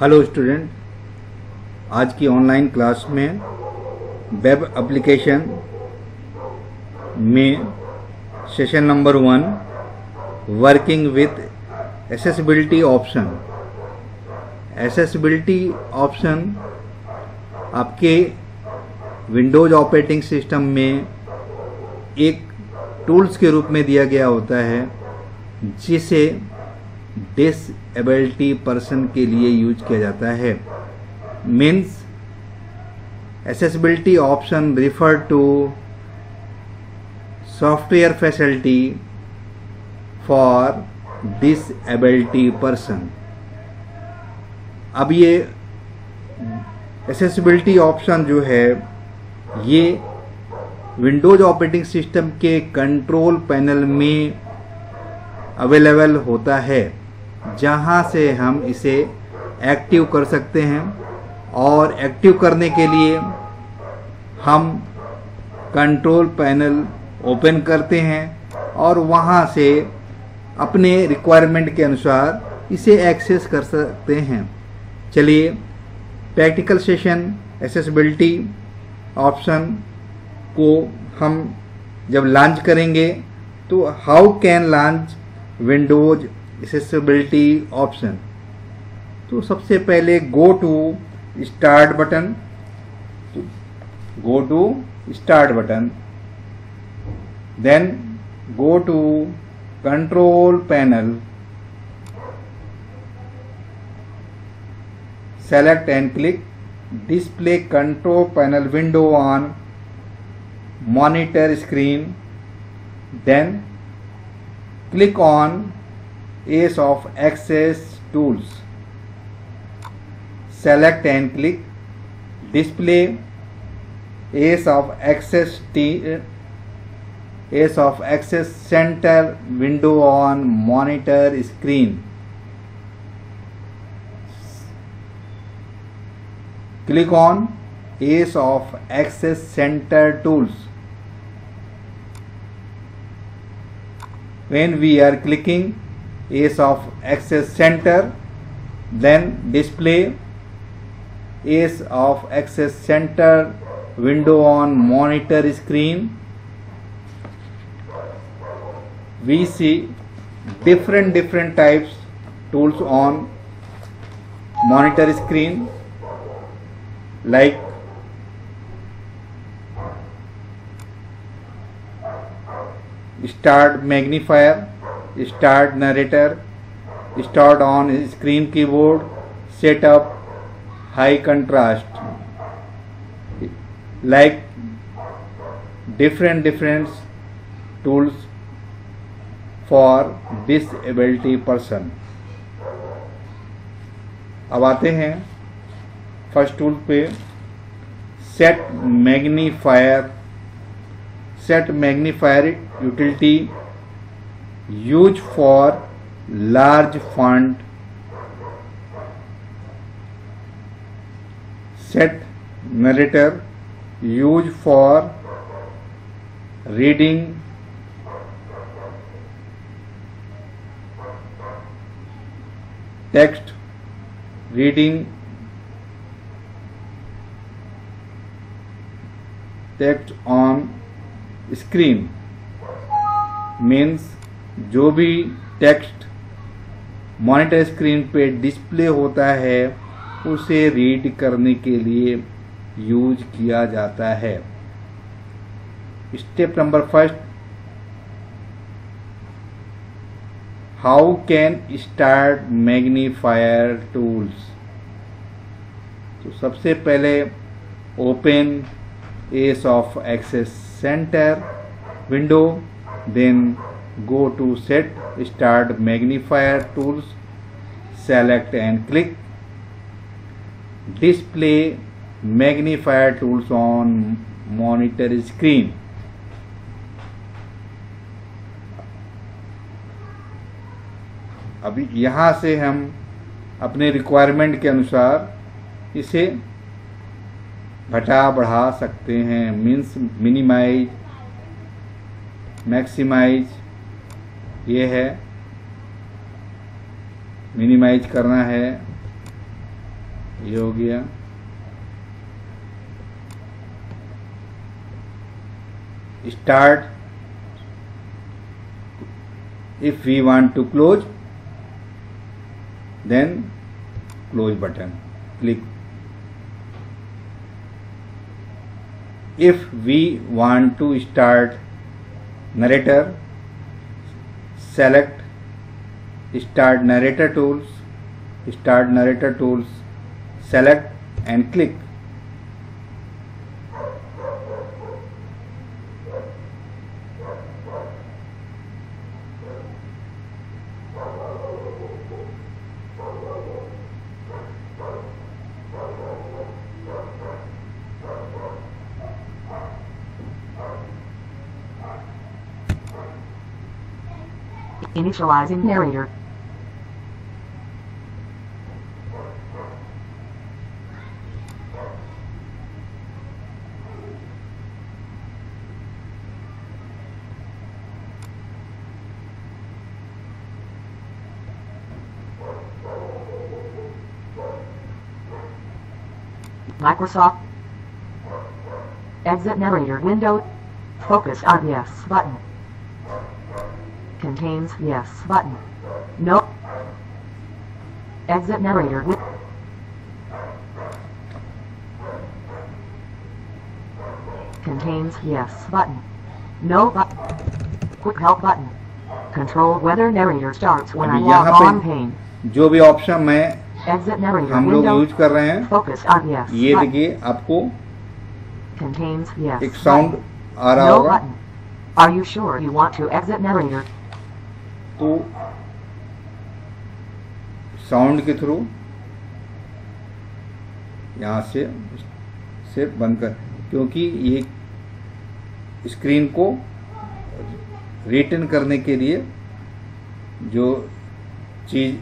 Hello student, आज की online class में वेब एप्लीकेशन में session number 1 working with accessibility option. Accessibility option आपके विंडोज ऑपरेटिंग सिस्टम में एक टूल्स के रूप में दिया गया होता है जिसे डिसेबिलिटी पर्सन के लिए यूज किया जाता है। Means accessibility option refer to software facility for disability person. अब ये एक्सेसिबिलिटी ऑप्शन जो है ये विंडोज ऑपरेटिंग सिस्टम के कंट्रोल पैनल में अवेलेबल होता है, जहां से हम इसे एक्टिव कर सकते हैं। और एक्टिव करने के लिए हम कंट्रोल पैनल ओपन करते हैं और वहां से अपने रिक्वायरमेंट के अनुसार इसे एक्सेस कर सकते हैं। चलिए प्रैक्टिकल सेशन एक्सेसिबिलिटी ऑप्शन को हम जब लॉन्च करेंगे तो how can launch Windows accessibility option. तो सबसे पहले go to start button, then go to control panel, select and click display control panel window on monitor screen, then click on Ease of Access Tools, select and click display Ease of Access center window on monitor screen. Click on Ease of Access Center Tools. When we are clicking Ease of Access Center, then display Ease of Access Center window on monitor screen. We see different types tools on monitor screen, like start magnifier, start narrator, start on screen keyboard, setup, high contrast, like different tools for disability person. अब आते हैं first tool पे, set magnifier utility use for large font, set narrator use for reading text, text on screen. Means जो भी text monitor screen पे display होता है उसे रीड करने के लिए यूज किया जाता है। Step number first, how can start magnifier tools. तो सबसे पहले open Ease of Access Center window, then go to Set Start Magnifier Tools, select and click Display Magnifier Tools on monitor screen. अभी यहाँ से हम अपने रिक्वायरमेंट के अनुसार इसे घटा बढ़ा सकते हैं। मीन्स मिनिमाइज, मैक्सिमाइज, ये है मिनिमाइज करना है, ये हो गया। Start, if we want to close then close button click. If we want to start narrator, select start narrator tools, select and click। Initializing narrator. Microsoft. Exit narrator window. Focus on yes button. Contains yes button. No. Exit narrator. Contains yes button. No button. Quick help button. Control whether narrator starts when I log on pane. जो भी option मैं Exit narrator हम लोग window. Use कर रहे हैं, Focus on yes ये button. देखिए आपको Contains yes एक साउंड button. आ रहा No होगा। button. Are you sure you want to exit narrator? तो साउंड के थ्रू यहाँ से बंद कर, क्योंकि ये स्क्रीन को रिटर्न करने के लिए जो चीज़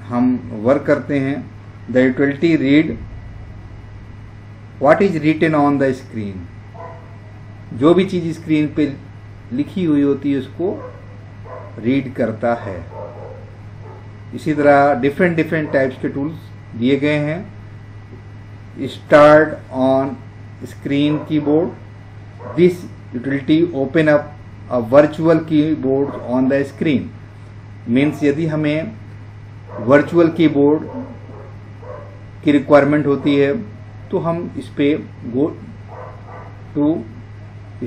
हम वर्क करते हैं, the utility read what is written on the screen. जो भी चीज़ स्क्रीन पे लिखी हुई होती है उसको रीड करता है। इसी तरह डिफरेंट टाइप्स के टूल्स दिए गए हैं। Start on screen keyboard, this utility open up a virtual keyboard on the screen. Means यदि हमें वर्चुअल कीबोर्ड की रिक्वायरमेंट होती है तो हम इस पे go to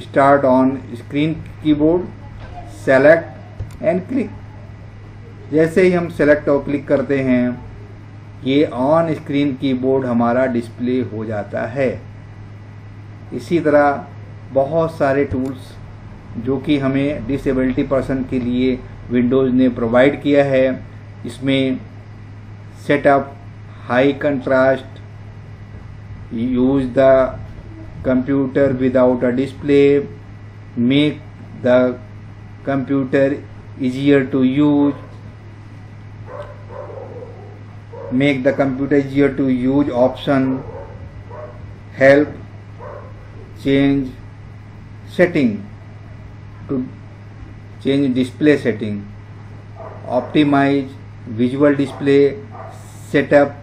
start on screen keyboard, select and click. जैसे ही हम सेलेक्ट और क्लिक करते हैं ये ऑन स्क्रीन कीबोर्ड हमारा डिस्प्ले हो जाता है। इसी तरह बहुत सारे टूल्स जो कि हमें डिसेबिलिटी पर्सन के लिए विंडोज़ ने प्रोवाइड किया है, इसमें setup high contrast, use the computer without a display, make the computer easier to use, make the computer easier to use option, help change setting to change display setting, optimize visual display, set up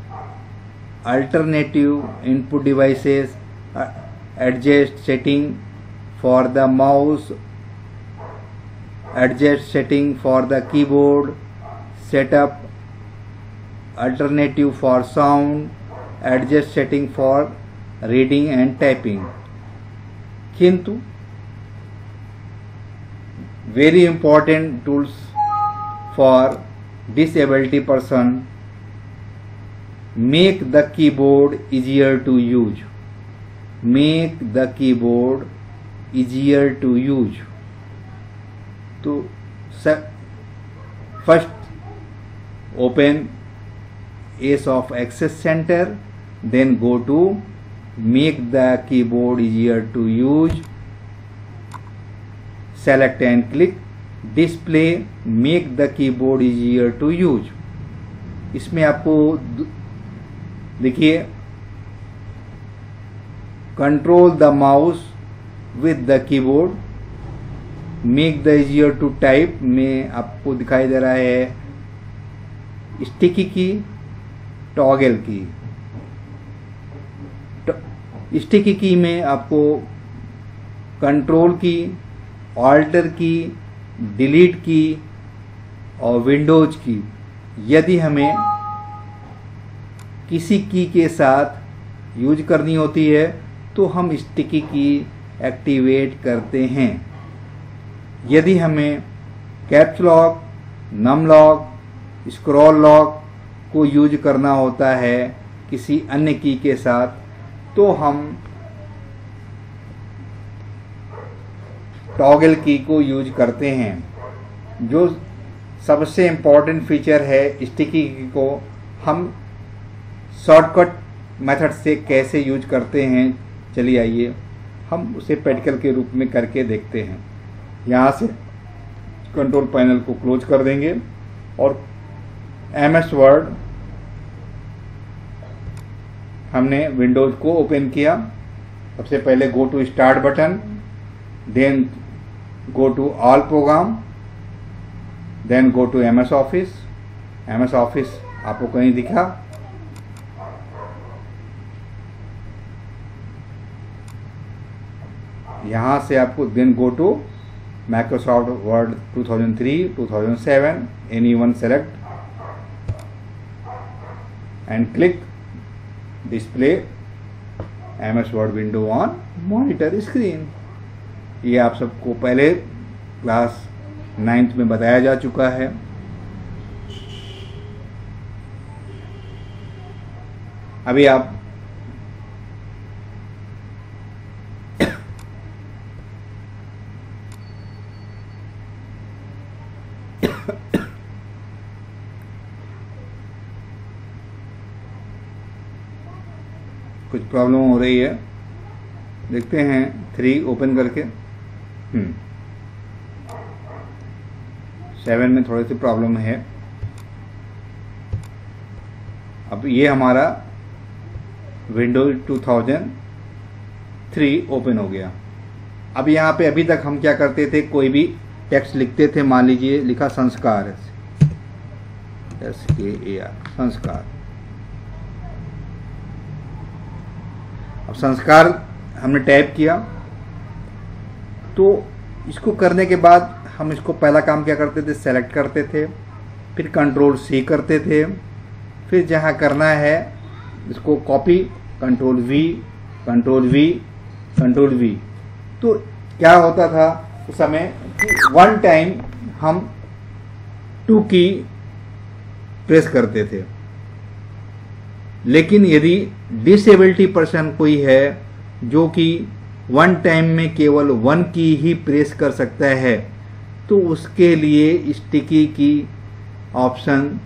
alternative input devices, adjust setting for the mouse, adjust setting for the keyboard, set up alternative for sound, adjust setting for reading and typing। किंतु very important tools for disability person, make the keyboard easier to use, make the keyboard easier to use। तो first open Ace of Access Center, then go to make the keyboard easier to use, select and click display, make the keyboard easier to use। इसमें आपको देखिए control the mouse with the keyboard, make the easier to type में आपको दिखाई दे रहा है sticky की, toggle की। स्टिकी की में आपको कंट्रोल की, ऑल्टर की, डिलीट की और विंडोज की यदि हमें किसी की के साथ यूज करनी होती है तो हम स्टिकी की एक्टिवेट करते हैं। यदि हमें caps lock, num lock, scroll lock को यूज करना होता है किसी अन्य की के साथ तो हम टॉगल की को यूज करते हैं। जो सबसे इम्पॉर्टेंट फीचर है स्टिकी की को हम शॉर्टकट मेथड से कैसे यूज करते हैं, चलिए आइए हम उसे प्रैक्टिकल के रूप में करके देखते हैं। यहाँ से कंट्रोल पैनल को क्लोज कर देंगे और MS वर्ड हमने विंडोज को ओपन किया। सबसे पहले go to start button, then go to all program, then go to MS office. MS office आपको कहीं दिखा? यहां से आपको then go to Microsoft Word 2003, 2007, any one select and click display MS Word window on monitor screen. ये आप सबको पहले क्लास 9th में बताया जा चुका है। अभी आप कुछ प्रॉब्लम हो रही है, देखते हैं 3 ओपन करके। 7 में थोड़ी सी प्रॉब्लम है। अब ये हमारा विंडोज 2003 ओपन हो गया। अब यहाँ पे अभी तक हम क्या करते थे, कोई भी टेक्स्ट लिखते थे, मान लीजिए लिखा संस्कार, SKAR संस्कार। अब संस्कार हमने टाइप किया तो इसको करने के बाद हम इसको पहला काम क्या करते थे, सेलेक्ट करते थे, फिर कंट्रोल C करते थे, फिर जहाँ करना है इसको copy, control V, control V, control V। तो क्या होता था उस समय, वन टाइम हम 2 की प्रेस करते थे। लेकिन यदि डिसेबिलिटी पर्सन कोई है जो कि वन टाइम में केवल 1 की ही प्रेस कर सकता है तो उसके लिए स्टिकी की ऑप्शन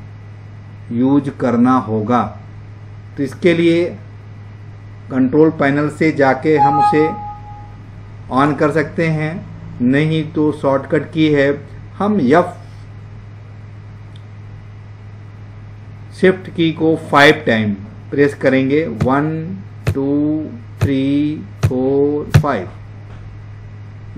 यूज करना होगा। तो इसके लिए कंट्रोल पैनल से जाके हम उसे ऑन कर सकते हैं, नहीं तो शॉर्टकट की है हम शिफ्ट की को 5 टाइम प्रेस करेंगे, 1 2 3 4 5।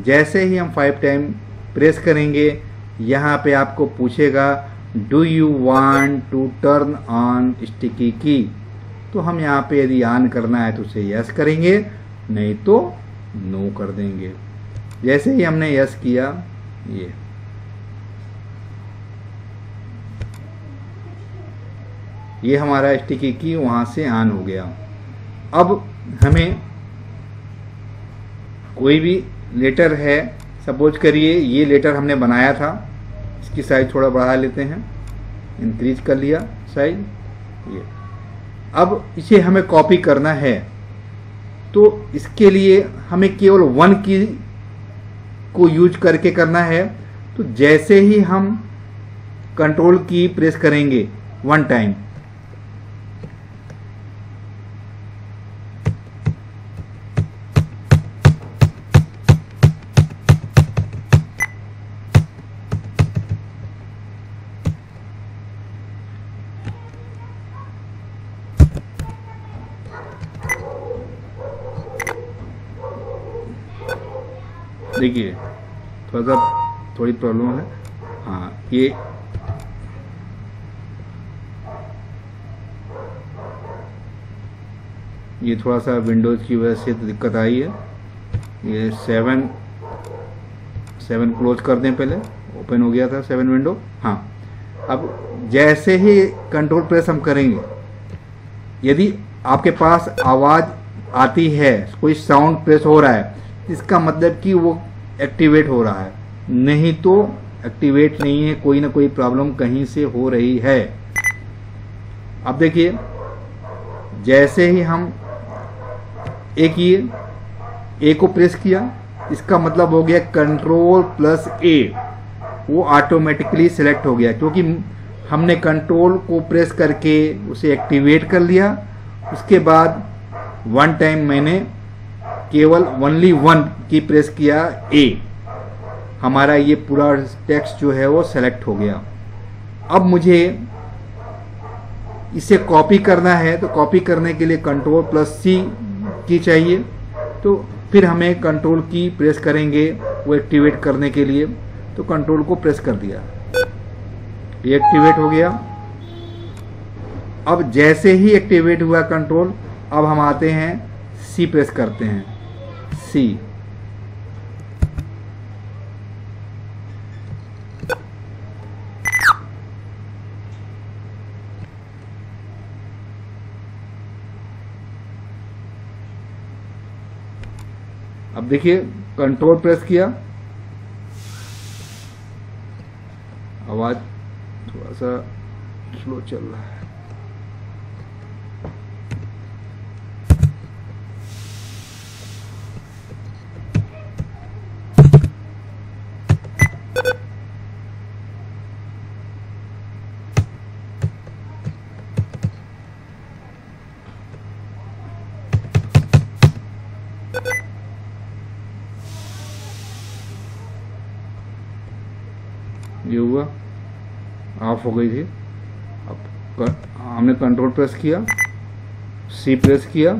जैसे ही हम 5 टाइम प्रेस करेंगे यहाँ पे आपको पूछेगा do you want to turn on sticky key. तो हम यहाँ पे यदि ऑन करना है तो उसे यस करेंगे, नहीं तो नो कर देंगे। जैसे ही हमने यस किया ये हमारा स्टिकी की वहां से ऑन हो गया। अब हमें कोई भी लेटर है, सपोज करिए ये लेटर हमने बनाया था, इसकी साइज थोड़ा बढ़ा लेते हैं, इंक्रीज कर लिया साइज ये। अब इसे हमें कॉपी करना है तो इसके लिए हमें केवल 1 की को यूज करके करना है। तो जैसे ही हम कंट्रोल की प्रेस करेंगे 1 टाइम, देखिए थोड़ी प्रॉब्लम है। हाँ ये ये थोड़ा सा विंडोज़ की वजह से तो दिक्कत आई है। ये 7 क्लोज कर दें, पहले ओपन हो गया था 7 विंडो। हाँ, अब जैसे ही कंट्रोल प्रेस हम करेंगे, यदि आपके पास आवाज़ आती है, कोई साउंड प्रेस हो रहा है, इसका मतलब कि वो एक्टिवेट हो रहा है, नहीं तो एक्टिवेट नहीं है, कोई ना कोई प्रॉब्लम कहीं से हो रही है। अब देखिए, जैसे ही हम ए को प्रेस किया, इसका मतलब हो गया कंट्रोल प्लस ए, वो ऑटोमेटिकली सिलेक्ट हो गया, क्योंकि हमने कंट्रोल को प्रेस करके उसे एक्टिवेट कर लिया। उसके बाद वन टाइम मैंने केवल ओनली 1 की प्रेस किया ए, हमारा ये पूरा टेक्स्ट जो है वो सेलेक्ट हो गया। अब मुझे इसे कॉपी करना है, तो कॉपी करने के लिए कंट्रोल प्लस सी की चाहिए, तो फिर हमें कंट्रोल की प्रेस करेंगे वो एक्टिवेट करने के लिए, तो कंट्रोल को प्रेस कर दिया, ये एक्टिवेट हो गया। अब जैसे ही एक्टिवेट हुआ कंट्रोल, अब हम आते हैं सी प्रेस करते हैं, सी। अब देखिए, कंट्रोल प्रेस किया, आवाज थोड़ा सा स्लो चल रहा है। ये हुआ, ऑफ हो गई थी। अब हमने कंट्रोल प्रेस किया, सी प्रेस किया,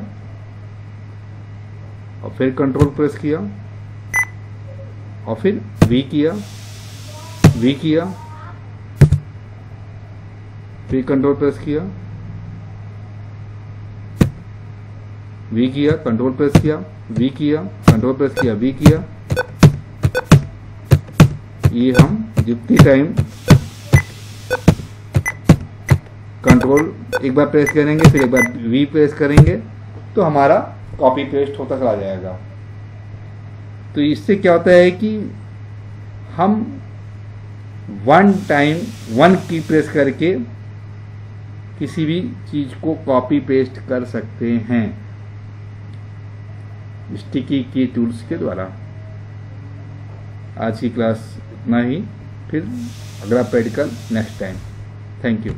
और फिर कंट्रोल प्रेस किया, और फिर वी किया, वी किया, फिर कंट्रोल प्रेस किया, वी किया, कंट्रोल प्रेस किया, वी किया, कंट्रोल प्रेस किया, वी किया। ये हम जितनी टाइम कंट्रोल एक बार प्रेस करेंगे, फिर एक बार वी प्रेस करेंगे, तो हमारा कॉपी पेस्ट होता चला जाएगा। तो इससे क्या होता है कि हम 1 टाइम 1 की प्रेस करके किसी भी चीज को कॉपी पेस्ट कर सकते हैं स्टिकी की टूल्स के द्वारा। आज की क्लास इतना ही, फिर अगला practical next time. Thank you.